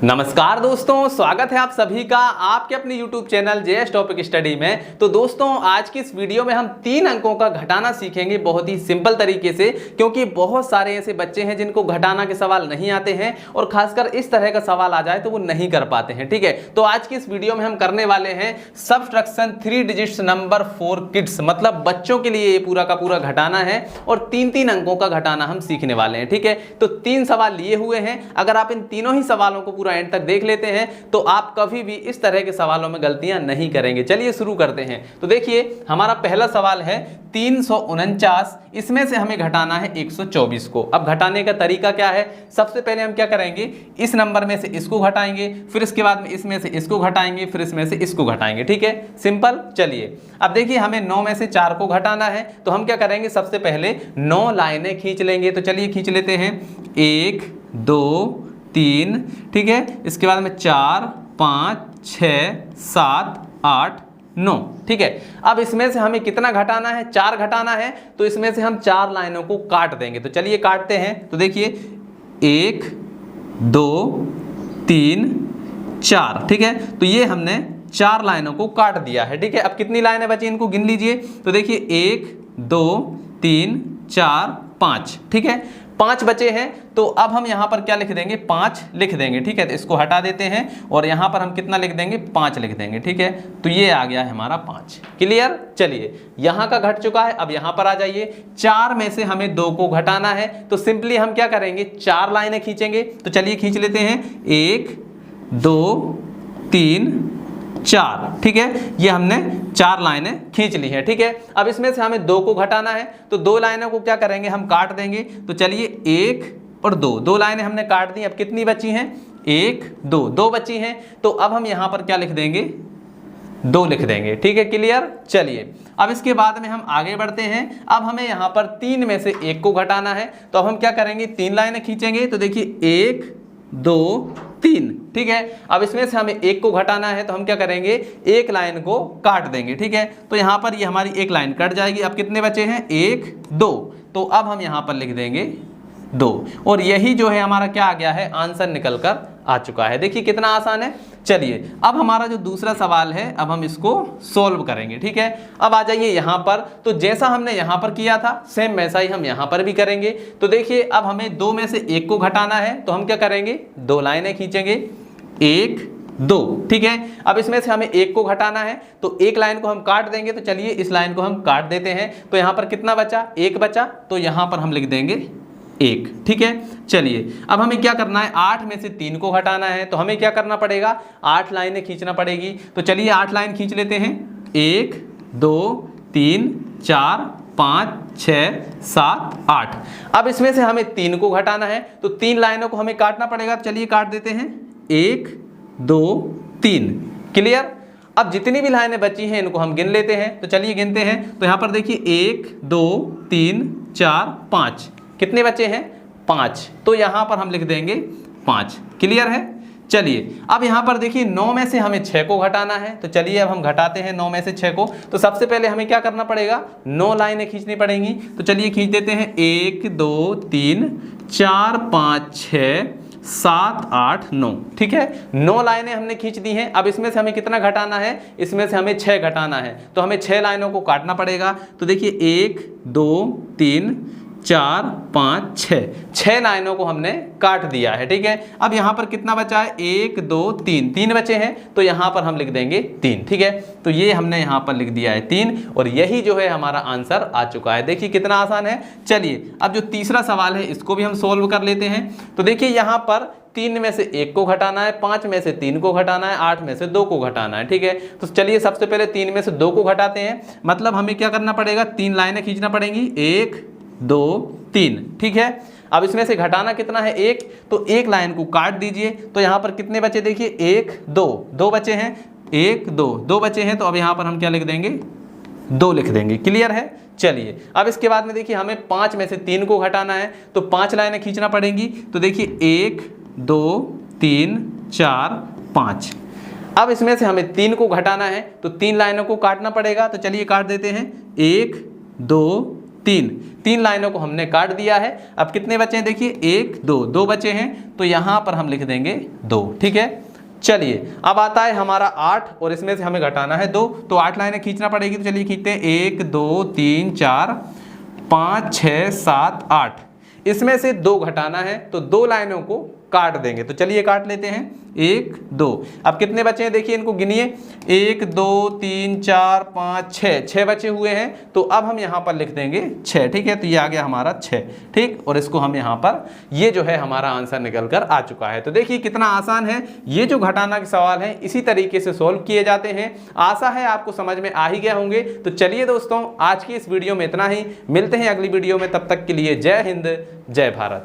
नमस्कार दोस्तों, स्वागत है आप सभी का आपके अपने YouTube channel JS topic study में। तो दोस्तों आज की इस वीडियो में हम 3 अंकों का घटाना सीखेंगे बहुत ही सिंपल तरीके से, क्योंकि बहुत सारे ऐसे बच्चे हैं जिनको घटाना के सवाल नहीं आते हैं और खासकर इस तरह का सवाल आ जाए तो वो नहीं कर पाते हैं। ठीक है, तो आज की इस वीडियो में हम करने वाले हैं subtraction 3 digits number for kids, मतलब बच्चों के लिए ये पूरा का पूरा घटाना है और 3-3 अंकों का घटाना हम सीखने वाले हैं। ठीक है, तो 3 सवाल लिए हुए हैं। अगर आप इन तीनों ही सवालों को पूरा एंड तक देख लेते हैं तो आप कभी भी इस तरह के सवालों में गलतियां नहीं करेंगे। चलिए शुरू करते हैं। तो देखिए हमारा पहला सवाल है 349, इसमें से हमें घटाना है 124 को। अब घटाने का तरीका क्या है? सबसे पहले हम क्या करेंगे, इस नंबर में से इसको घटाएंगे, फिर इसके बाद में इसमें से इसको घटाएंगे, फिर इसमें से इसको घटाएंगे। ठीक है, सिंपल। चलिए अब देखिए हमें 9 में से 4 को घटाना है, तो हम क्या करेंगे, सबसे पहले 9 लाइनें खींच लेंगे। तो चलिए खींच लेते हैं, 1 2 3, ठीक है, इसके बाद में 4 5 6 7 8 9। ठीक है, अब इसमें से हमें कितना घटाना है? 4 घटाना है, तो इसमें से हम 4 लाइनों को काट देंगे। तो चलिए काटते हैं। तो देखिए 1 2 3 4, ठीक है, तो ये हमने 4 लाइनों को काट दिया है। ठीक है, अब कितनी लाइनें बची इनको गिन लीजिए। तो देखिए 1 2 3 4 5, ठीक है, 5 बचे हैं। तो अब हम यहाँ पर क्या लिख देंगे, 5 लिख देंगे। ठीक है, तो इसको हटा देते हैं और यहाँ पर हम कितना लिख देंगे, 5 लिख देंगे। ठीक है, तो ये आ गया है हमारा 5। क्लियर। चलिए यहाँ का घट चुका है, अब यहाँ पर आ जाइए। 4 में से हमें 2 को घटाना है, तो सिंपली हम क्या करेंगे, 4 लाइनें खींचेंगे। तो चलिए खींच लेते हैं, 1 2 3 4, ठीक है, ये हमने 4 लाइनें खींच ली है। ठीक है, अब इसमें से हमें 2 को घटाना है, तो 2 लाइनों को क्या करेंगे, हम काट देंगे। तो चलिए 1 और 2 लाइनें हमने काट दी। अब कितनी बची हैं, 1 2 बची हैं। तो अब हम यहाँ पर क्या लिख देंगे, 2 लिख देंगे। ठीक है, क्लियर। चलिए अब इसके बाद में हम आगे बढ़ते हैं। अब हमें यहाँ पर 3 में से 1 को घटाना है, तो अब हम क्या करेंगे, 3 लाइनें खींचेंगे। तो देखिए 1 2 3, ठीक है, अब इसमें से हमें 1 को घटाना है, तो हम क्या करेंगे, 1 लाइन को काट देंगे। ठीक है, तो यहाँ पर ये हमारी 1 लाइन कट जाएगी। अब कितने बचे हैं, 1 2, तो अब हम यहाँ पर लिख देंगे 2, और यही जो है हमारा क्या आ गया है, आंसर निकल कर आ चुका है। देखिए कितना आसान है। चलिए अब हमारा जो दूसरा सवाल है, अब हम इसको सोल्व करेंगे। ठीक है, अब आ जाइए यहाँ पर। तो जैसा हमने यहाँ पर किया था सेम वैसा ही हम यहाँ पर भी करेंगे। तो देखिए अब हमें 2 में से 1 को घटाना है, तो हम क्या करेंगे, 2 लाइनें खींचेंगे, 1 2, ठीक है, अब इसमें से हमें 1 को घटाना है, तो 1 लाइन को हम काट देंगे। तो चलिए इस लाइन को हम काट देते हैं। तो यहाँ पर कितना बचा, 1 बचा, तो यहाँ पर हम लिख देंगे 1। ठीक है, चलिए अब हमें क्या करना है, 8 में से 3 को घटाना है, तो हमें क्या करना पड़ेगा, 8 लाइनें खींचना पड़ेगी। तो चलिए 8 लाइन खींच लेते हैं, 1 2 3 4 5 6 7 8। अब इसमें से हमें 3 को घटाना है, तो 3 लाइनों को हमें काटना पड़ेगा। चलिए काट देते हैं, 1 2 3। क्लियर। अब जितनी भी लाइनें बची हैं इनको हम गिन लेते हैं। तो चलिए गिनते हैं। तो यहाँ पर देखिए 1 2 3 4 5, कितने बचे हैं, 5, तो यहाँ पर हम लिख देंगे 5। क्लियर है। चलिए अब यहाँ पर देखिए 9 में से हमें 6 को घटाना है, तो चलिए अब हम घटाते हैं 9 में से 6 को। तो सबसे पहले हमें क्या करना पड़ेगा, 9 लाइनें खींचनी पड़ेंगी। तो चलिए खींच देते हैं, 1 2 3 4 5 6 7 8 9, ठीक है, 9 लाइनें हमने खींच दी हैं। अब इसमें से हमें कितना घटाना है, इसमें से हमें 6 घटाना है, तो हमें 6 लाइनों को काटना पड़ेगा। तो देखिए 1 2 3 4 5 6 लाइनों को हमने काट दिया है। ठीक है, अब यहाँ पर कितना बचा है, 1 2 3 बचे हैं, तो यहाँ पर हम लिख देंगे 3। ठीक है, तो ये हमने यहाँ पर लिख दिया है 3, और यही जो है हमारा आंसर आ चुका है। देखिए कितना आसान है। चलिए अब जो तीसरा सवाल है इसको भी हम सोल्व कर लेते हैं। तो देखिए यहाँ पर 3 में से 1 को घटाना है, 5 में से 3 को घटाना है, 8 में से 2 को घटाना है। ठीक है, तो चलिए सबसे पहले 3 में से 2 को घटाते हैं, मतलब हमें क्या करना पड़ेगा, 3 लाइनें खींचना पड़ेंगी, 1 2 3। ठीक है, अब इसमें से घटाना कितना है, 1, तो 1 लाइन को काट दीजिए। तो यहाँ पर कितने बचे, देखिए 1 2 बचे हैं, 1 2 बचे हैं, तो अब यहाँ पर हम क्या लिख देंगे, 2 लिख देंगे। क्लियर है। चलिए अब इसके बाद में देखिए हमें 5 में से 3 को घटाना है, तो 5 लाइनें खींचना पड़ेंगी। तो देखिए 1 2 3 4 5। अब इसमें से हमें 3 को घटाना है, तो 3 लाइनों को काटना पड़ेगा। तो चलिए काट देते हैं, 1 2 तीन लाइनों को हमने काट दिया है। अब कितने बचे हैं देखिए, 1 2 2 बचे हैं, तो यहाँ पर हम लिख देंगे 2। ठीक है, चलिए अब आता है हमारा 8 और इसमें से हमें घटाना है 2, तो 8 लाइनें खींचना पड़ेगी। तो चलिए खींचते हैं, 1 2 3 4 5 6 7 8। इसमें से 2 घटाना है तो 2 लाइनों को काट देंगे। तो चलिए काट लेते हैं, 1 2। अब कितने बचे हैं देखिए, इनको गिनिए, 1 2 3 4 5 6 बचे हुए हैं। तो अब हम यहाँ पर लिख देंगे 6। ठीक है, तो ये आ गया हमारा 6। ठीक, और इसको हम यहाँ पर, ये जो है हमारा आंसर निकल कर आ चुका है। तो देखिए कितना आसान है, ये जो घटाना के सवाल हैं इसी तरीके से सॉल्व किए जाते हैं। आशा है आपको समझ में आ ही गए होंगे। तो चलिए दोस्तों, आज की इस वीडियो में इतना ही, मिलते हैं अगली वीडियो में, तब तक के लिए जय हिंद जय भारत।